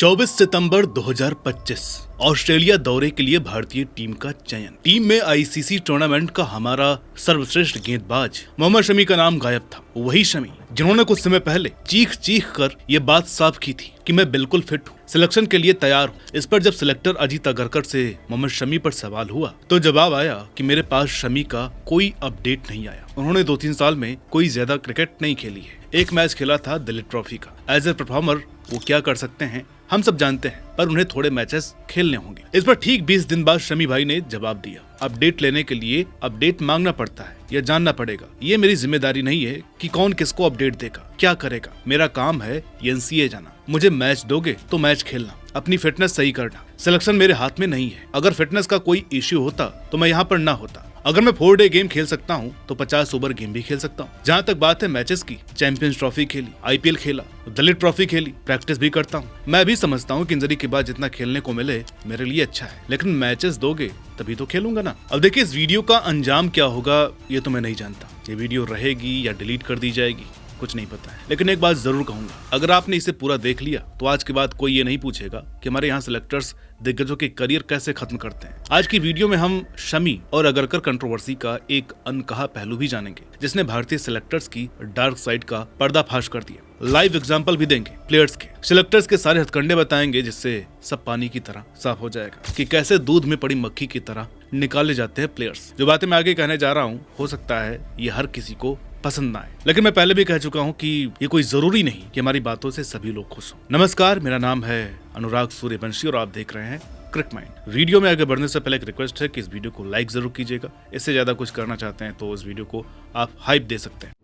24 सितंबर 2025 Australia दौरे के लिए भारतीय टीम का चयन। टीम में आईसीसी टूर्नामेंट का हमारा सर्वश्रेष्ठ गेंदबाज मोहम्मद शमी का नाम गायब था। वही शमी जिन्होंने कुछ समय पहले चीख चीख कर ये बात साफ की थी कि मैं बिल्कुल फिट हूँ, सिलेक्शन के लिए तैयार हूँ। इस पर जब सिलेक्टर अजीत अगरकर से मोहम्मद शमी पर सवाल हुआ तो जवाब आया कि मेरे पास शमी का कोई अपडेट नहीं आया। उन्होंने 2-3 साल में कोई ज्यादा क्रिकेट नहीं खेली है। एक मैच खेला था दिलीप ट्रॉफी का। एज ए परफॉर्मर वो क्या कर सकते हैं हम सब जानते हैं, पर उन्हें थोड़े मैचेस खेलने होंगे। इस पर ठीक 20 दिन बाद शमी भाई ने जवाब दिया, अपडेट लेने के लिए अपडेट मांगना पड़ता है, यह जानना पड़ेगा। ये मेरी जिम्मेदारी नहीं है कि कौन किसको अपडेट देगा, क्या करेगा। मेरा काम है एनसीए जाना। मुझे मैच दोगे तो मैच खेलना, अपनी फिटनेस सही करना। सिलेक्शन मेरे हाथ में नहीं है। अगर फिटनेस का कोई इश्यू होता तो मैं यहाँ पर ना होता। अगर मैं 4 डे गेम खेल सकता हूँ तो 50 ओवर गेम भी खेल सकता हूँ। जहाँ तक बात है मैचेस की, चैंपियंस ट्रॉफी खेली, आईपीएल खेला, दलित ट्रॉफी खेली, प्रैक्टिस भी करता हूँ। मैं भी समझता हूँ कि इंजरी के बाद जितना खेलने को मिले मेरे लिए अच्छा है, लेकिन मैचेस दोगे तभी तो खेलूंगा ना। अब देखिए, इस वीडियो का अंजाम क्या होगा ये तो मैं नहीं जानता। ये वीडियो रहेगी या डिलीट कर दी जाएगी कुछ नहीं पता है, लेकिन एक बात जरूर कहूंगा, अगर आपने इसे पूरा देख लिया तो आज के बाद कोई ये नहीं पूछेगा कि हमारे यहाँ सिलेक्टर्स दिग्गजों के करियर कैसे खत्म करते हैं। आज की वीडियो में हम शमी और अगरकर कंट्रोवर्सी का एक अनकहा पहलू भी जानेंगे, जिसने भारतीय सिलेक्टर्स की डार्क साइड का पर्दाफाश कर दिया। लाइव एग्जाम्पल भी देंगे प्लेयर्स के, सिलेक्टर्स के सारे हथकंडे बताएंगे, जिससे सब पानी की तरह साफ हो जाएगा कि कैसे दूध में पड़ी मक्खी की तरह निकाले जाते हैं प्लेयर्स। जो बातें मैं आगे कहने जा रहा हूँ हो सकता है ये हर किसी को पसंद ना आए, लेकिन मैं पहले भी कह चुका हूँ कि ये कोई जरूरी नहीं कि हमारी बातों से सभी लोग खुश हों। नमस्कार, मेरा नाम है अनुराग सूर्यवंशी और आप देख रहे हैं क्रिक माइंड। वीडियो में आगे बढ़ने से पहले एक रिक्वेस्ट है कि इस वीडियो को लाइक जरूर कीजिएगा। इससे ज्यादा कुछ करना चाहते हैं तो इस वीडियो को आप हाइप दे सकते हैं।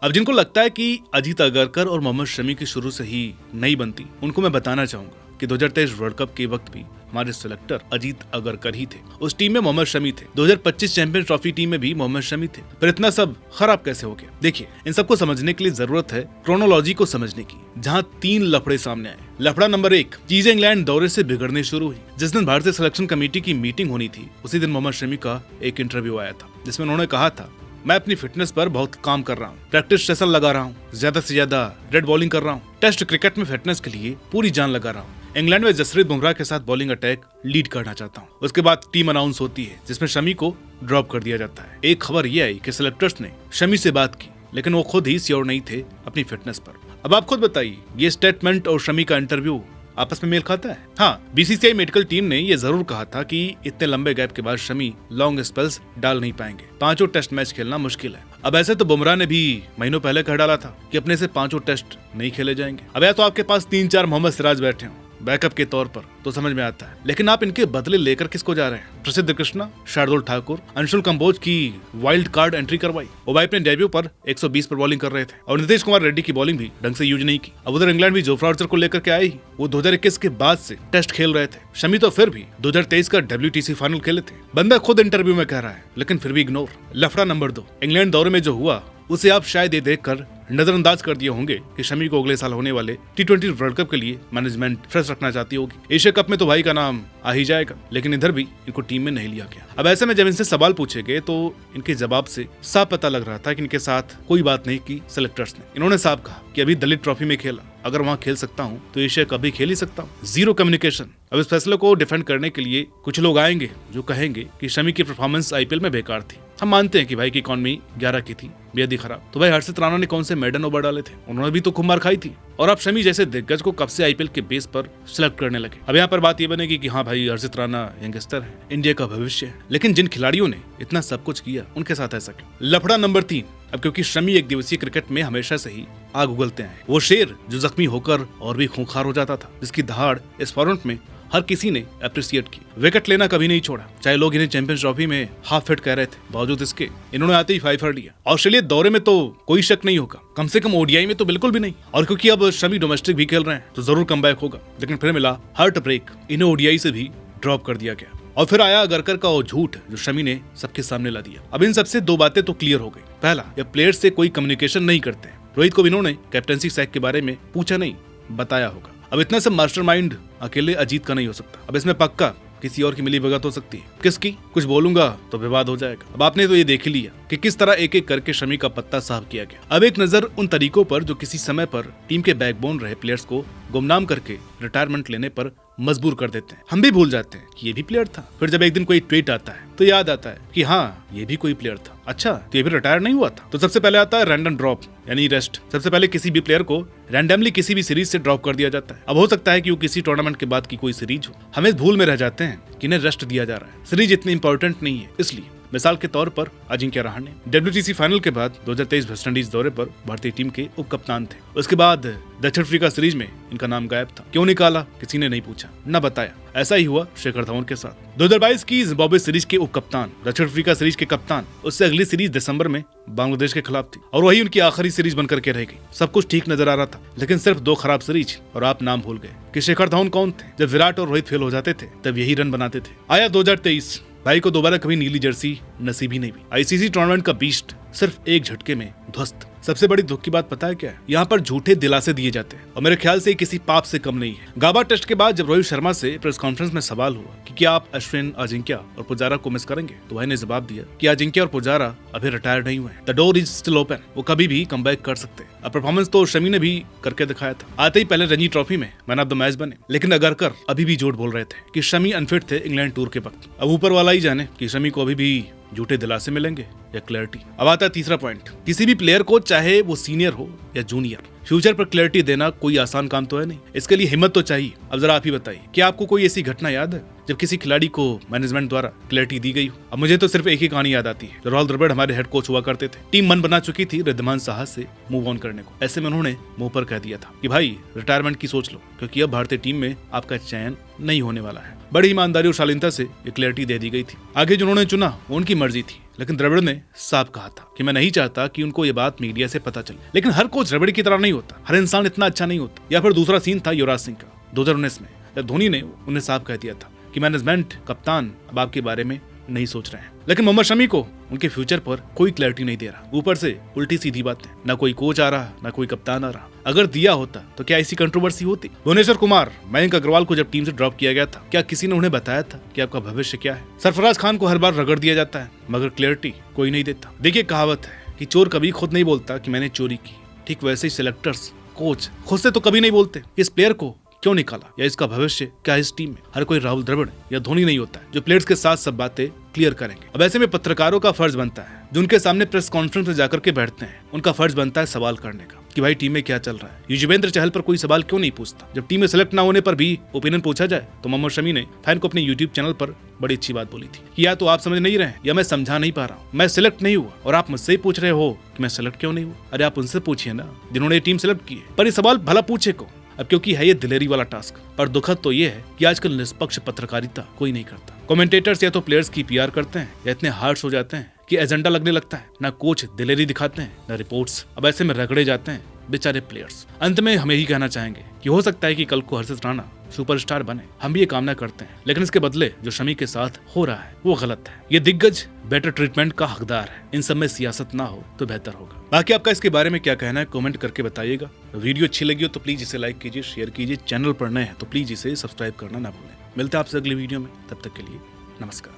अब जिनको लगता है कि अजीत अगरकर और मोहम्मद शमी की शुरू से ही नहीं बनती, उनको मैं बताना चाहूंगा कि 2023 वर्ल्ड कप के वक्त भी हमारे सिलेक्टर अजीत अगरकर ही थे। उस टीम में मोहम्मद शमी थे। 2025 चैंपियंस ट्रॉफी टीम में भी मोहम्मद शमी थे। पर इतना सब खराब कैसे हो गया? देखिए, इन सबको समझने के लिए जरूरत है क्रोनोलॉजी को समझने की, जहां 3 लफड़े सामने आए। लफड़ा नंबर 1, चीजें इंग्लैंड दौरे से बिगड़ने शुरू हुई। जिस दिन भारतीय सिलेक्शन कमेटी की मीटिंग होनी थी उसी दिन मोहम्मद शमी का एक इंटरव्यू आया था, जिसमें उन्होंने कहा था, मैं अपनी फिटनेस पर बहुत काम कर रहा हूँ, प्रैक्टिस सेशन लगा रहा हूँ, ज्यादा से ज्यादा रेड बॉलिंग कर रहा हूँ, टेस्ट क्रिकेट में फिटनेस के लिए पूरी जान लगा रहा हूँ, इंग्लैंड में जसप्रीत बुमराह के साथ बॉलिंग अटैक लीड करना चाहता हूँ। उसके बाद टीम अनाउंस होती है जिसमें शमी को ड्रॉप कर दिया जाता है। एक खबर ये आई कि सिलेक्टर्स ने शमी से बात की, लेकिन वो खुद ही श्योर नहीं थे अपनी फिटनेस पर। अब आप खुद बताइए, ये स्टेटमेंट और शमी का इंटरव्यू आपस में मेल खाता है? हाँ, बीसीसीआई मेडिकल टीम ने ये जरूर कहा था कि इतने लंबे गैप के बाद शमी लॉन्ग स्पेल्स डाल नहीं पाएंगे, 5 टेस्ट मैच खेलना मुश्किल है। अब ऐसे तो बुमराह ने भी महीनों पहले कह डाला था कि अपने से 5 टेस्ट नहीं खेले जाएंगे। अब या तो आपके पास 3-4 मोहम्मद सिराज बैठे हों बैकअप के तौर पर तो समझ में आता है, लेकिन आप इनके बदले लेकर किसको जा रहे हैं? प्रसिद्ध कृष्णा, शार्दुल ठाकुर, अंशुल कंबोज की वाइल्ड कार्ड एंट्री करवाई। वो भाई अपने डेब्यू पर 120 पर बॉलिंग कर रहे थे और नीतीश कुमार रेड्डी की बॉलिंग भी ढंग से यूज नहीं की। अब उधर इंग्लैंड भी जोफ्रा आर्चर को लेकर के आए ही। वो 2021 के बाद से टेस्ट खेल रहे थे। शमी तो फिर भी 2023 का WTC फाइनल खेले थे। बंदा खुद इंटरव्यू में कह रहा है, लेकिन फिर भी इग्नोर। लफड़ा नंबर 2, इंग्लैंड दौरे में जो हुआ उसे आप शायद ये देखकर नजरअंदाज कर दिए होंगे कि शमी को अगले साल होने वाले T20 वर्ल्ड कप के लिए मैनेजमेंट फ्रेश रखना चाहती होगी। एशिया कप में तो भाई का नाम आ ही जाएगा, लेकिन इधर भी इनको टीम में नहीं लिया गया। अब ऐसे में जब इनसे सवाल पूछे गए तो इनके जवाब से साफ पता लग रहा था कि इनके साथ कोई बात नहीं की सिलेक्टर्स ने। इन्होंने साफ कहा कि अभी दलित ट्रॉफी में खेला, अगर वहां खेल सकता हूं तो एशिया कप भी खेल ही सकता हूं। Zero communication. अब इस फैसले को डिफेंड करने के लिए कुछ लोग आएंगे जो कहेंगे कि शमी की परफॉर्मेंस आईपीएल में बेकार थी। हम मानते हैं कि भाई की इकॉनमी 11 की थी, बेहद ही खराब। तो भाई हर्षित राणा ने कौन से मेडन ओवर डाले थे? उन्होंने भी तो खूब मार खाई थी। और आप शमी जैसे दिग्गज को कब से आईपीएल के बेस पर सिलेक्ट करने लगे? अब यहाँ पर बात ये बनेगी कि हाँ भाई, हर्षित राणा यंगस्टर है, इंडिया का भविष्य है, लेकिन जिन खिलाड़ियों ने इतना सब कुछ किया उनके साथ ऐसा क्यों? लफड़ा नंबर 3, अब क्योंकि शमी एक दिवसीय क्रिकेट में हमेशा से ही आग उगलते हैं। वो शेर जो जख्मी होकर और भी खूंखार हो जाता था, जिसकी दहाड़ इस फॉर्मेट में हर किसी ने अप्रिशिएट की। विकेट लेना कभी नहीं छोड़ा, चाहे लोग इन्हें चैंपियंस ट्रॉफी में हाफ फिट कह रहे थे, बावजूद इसके इन्होंने आते ही 5 लिया। ऑस्ट्रेलिया दौरे में तो कोई शक नहीं होगा, कम से कम ओडीआई में तो बिल्कुल भी नहीं। और क्योंकि अब शमी डोमेस्टिक भी खेल रहे हैं तो जरूर कमबैक होगा, लेकिन फिर मिला हार्ट ब्रेक, इन्हें ओडीआई से भी ड्रॉप कर दिया गया। और फिर आया अगरकर का वो झूठ जो शमी ने सबके सामने ला दिया। अब इन सबसे 2 बातें तो क्लियर हो गई। पहला, ये प्लेयर्स से कोई कम्युनिकेशन नहीं करते। रोहित को इन्होंने कैप्टनसी सैक के बारे में पूछा नहीं, बताया होगा। अब इतना सब मास्टरमाइंड अकेले अजीत का नहीं हो सकता। अब इसमें पक्का किसी और की मिलीभगत हो सकती है। किसकी? कुछ बोलूंगा तो विवाद हो जाएगा। अब आपने तो ये देख ही लिया कि किस तरह एक एक करके शमी का पत्ता साफ किया गया। अब एक नजर उन तरीकों पर जो किसी समय पर टीम के बैकबोन रहे प्लेयर्स को गुमनाम करके रिटायरमेंट लेने पर मजबूर कर देते हैं। हम भी भूल जाते हैं कि ये भी प्लेयर था। फिर जब एक दिन कोई ट्वीट आता है तो याद आता है कि हाँ, ये भी कोई प्लेयर था। अच्छा, तो ये भी रिटायर नहीं हुआ था। तो सबसे पहले आता है रैंडम ड्रॉप यानी रेस्ट। सबसे पहले किसी भी प्लेयर को रैंडमली किसी भी सीरीज से ड्रॉप कर दिया जाता है। अब हो सकता है कि वो किसी टूर्नामेंट के बाद की कोई सीरीज हो। हम इस भूल में रह जाते हैं कि इन्हें रेस्ट दिया जा रहा है। सीरीज इतनी इंपॉर्टेंट नहीं है। इसलिए मिसाल के तौर पर अजिंक्य रहाणे WTC फाइनल के बाद 2023 वेस्टइंडीज दौरे पर भारतीय टीम के उप कप्तान थे। उसके बाद दक्षिण अफ्रीका सीरीज में इनका नाम गायब था। क्यों निकाला? किसी ने नहीं पूछा, न बताया। ऐसा ही हुआ शिखर धवन के साथ। 2022 की जिम्बाब्वे सीरीज के उप कप्तान, दक्षिण अफ्रीका सीरीज के कप्तान। उससे अगली सीरीज दिसंबर में बांग्लादेश के खिलाफ थी और वही उनकी आखिरी सीरीज बनकर के रह गई। सब कुछ ठीक नजर आ रहा था, लेकिन सिर्फ 2 खराब सीरीज और आप नाम भूल गए कि शिखर धवन कौन थे। जब विराट और रोहित फेल हो जाते थे तब यही रन बनाते थे। आया 2023, भाई को दोबारा कभी नीली जर्सी नसीब ही नहीं हुई। ICC टूर्नामेंट का बीस्ट सिर्फ एक झटके में ध्वस्त। सबसे बड़ी दुख की बात पता है क्या है? यहाँ पर झूठे दिलासे दिए जाते हैं और मेरे ख्याल से किसी पाप से कम नहीं है। गाबा टेस्ट के बाद जब रोहित शर्मा से प्रेस कॉन्फ्रेंस में सवाल हुआ कि क्या आप अश्विन, अजिंक्य और पुजारा को मिस करेंगे, तो भाई ने जवाब दिया कि अजिंक्य और पुजारा अभी रिटायर नहीं हुए। The door is still open. वो कभी भी कमबैक कर सकते हैं। अब परफॉर्मेंस तो शमी ने भी करके दिखाया था। आते ही पहले रणजी ट्रॉफी में मैन ऑफ द मैच बने, लेकिन अगरकर अभी भी झूठ बोल रहे थे कि शमी अनफिट थे इंग्लैंड टूर के वक्त। अब ऊपर वाला ही जाने कि शमी को अभी भी झूठे दिलासे मिलेंगे या क्लैरिटी। अब आता है तीसरा पॉइंट। किसी भी प्लेयर को, चाहे वो सीनियर हो या जूनियर, फ्यूचर पर क्लैरिटी देना कोई आसान काम तो है नहीं। इसके लिए हिम्मत तो चाहिए। अब जरा आप ही बताइए कि आपको कोई ऐसी घटना याद है जब किसी खिलाड़ी को मैनेजमेंट द्वारा क्लैरिटी दी गई हो? अब मुझे तो सिर्फ एक ही कहानी याद आती है। जो राहुल द्रविड़ हमारे हेड कोच हुआ करते थे, टीम मन बना चुकी थी रिद्धिमान साहा से मूव ऑन करने को। ऐसे में उन्होंने मुंह पर कह दिया था कि भाई रिटायरमेंट की सोच लो, क्योंकि अब भारतीय टीम में आपका चयन नहीं होने वाला है। बड़ी ईमानदारी और शालीनता से ये क्लैरिटी दे दी गई थी। आगे जिन्होंने चुना वो उनकी मर्जी थी, लेकिन द्रविड़ ने साफ कहा था कि मैं नहीं चाहता कि उनको ये बात मीडिया से पता चले। लेकिन हर कोच द्रविड़ की तरह नहीं होता, हर इंसान इतना अच्छा नहीं होता। या फिर दूसरा सीन था युवराज सिंह का 2019 में, जब धोनी ने उन्हें साफ कह दिया था कि मैनेजमेंट, कप्तान अब आपके बारे में नहीं सोच रहे हैं। लेकिन मोहम्मद शमी को उनके फ्यूचर पर कोई क्लैरिटी नहीं दे रहा। ऊपर से उल्टी सीधी बातें, ना कोई कोच आ रहा, ना कोई कप्तान आ रहा। अगर दिया होता तो क्या ऐसी कंट्रोवर्सी होती? भुवनेश्वर कुमार, मयंक अग्रवाल को जब टीम से ड्रॉप किया गया था, क्या किसी ने उन्हें बताया था कि आपका भविष्य क्या है? सरफराज खान को हर बार रगड़ दिया जाता है, मगर क्लैरिटी कोई नहीं देता। देखिए, कहावत है कि चोर कभी खुद नहीं बोलता कि मैंने चोरी की। ठीक वैसे ही सिलेक्टर्स, कोच खुद से तो कभी नहीं बोलते इस प्लेयर को क्यों निकाला या इसका भविष्य क्या है इस टीम में। हर कोई राहुल द्रविड़ या धोनी नहीं होता है जो प्लेयर्स के साथ सब बातें क्लियर करेंगे। अब ऐसे में पत्रकारों का फर्ज बनता है, जो उनके सामने प्रेस कॉन्फ्रेंस में जाकर के बैठते हैं, उनका फर्ज बनता है सवाल करने का कि भाई टीम में क्या चल रहा है। युजवेंद्र चहल पर कोई सवाल क्यों नहीं पूछता? जब टीम में सेलेक्ट ना होने पर भी ओपिनियन पूछा जाए तो मोहम्मद शमी ने फैन को अपने यूट्यूब चैनल पर बड़ी अच्छी बात बोली थी कि या तो आप समझ नहीं रहे या मैं समझा नहीं पा रहा हूँ। मैं सिलेक्ट नहीं हुआ और आप मुझसे पूछ रहे हो कि मैं सिलेक्ट क्यों नहीं हुआ। अरे आप उनसे पूछिए ना जिन्होंने टीम सेलेक्ट की है। पर ये सवाल भला पूछे को, अब क्योंकि है ये दिलेरी वाला टास्क। पर दुखद तो ये है कि आजकल निष्पक्ष पत्रकारिता कोई नहीं करता। कमेंटेटर्स या तो प्लेयर्स की PR करते हैं या इतने हार्श हो जाते हैं कि एजेंडा लगने लगता है। ना कोच दिलेरी दिखाते हैं, ना रिपोर्ट्स। अब ऐसे में रगड़े जाते हैं बेचारे प्लेयर्स। अंत में हम यही कहना चाहेंगे कि हो सकता है कि कल को हर्षित राणा सुपरस्टार बने, हम भी ये कामना करते हैं, लेकिन इसके बदले जो शमी के साथ हो रहा है वो गलत है। ये दिग्गज बेटर ट्रीटमेंट का हकदार है। इन सब में सियासत ना हो तो बेहतर होगा। बाकी आपका इसके बारे में क्या कहना है कमेंट करके बताइएगा। वीडियो अच्छी लगी हो तो प्लीज इसे लाइक कीजिए, शेयर कीजिए। चैनल पर नए हैं तो प्लीज इसे सब्सक्राइब करना ना भूलें। मिलते हैं आपसे अगली वीडियो में, तब तक के लिए नमस्कार।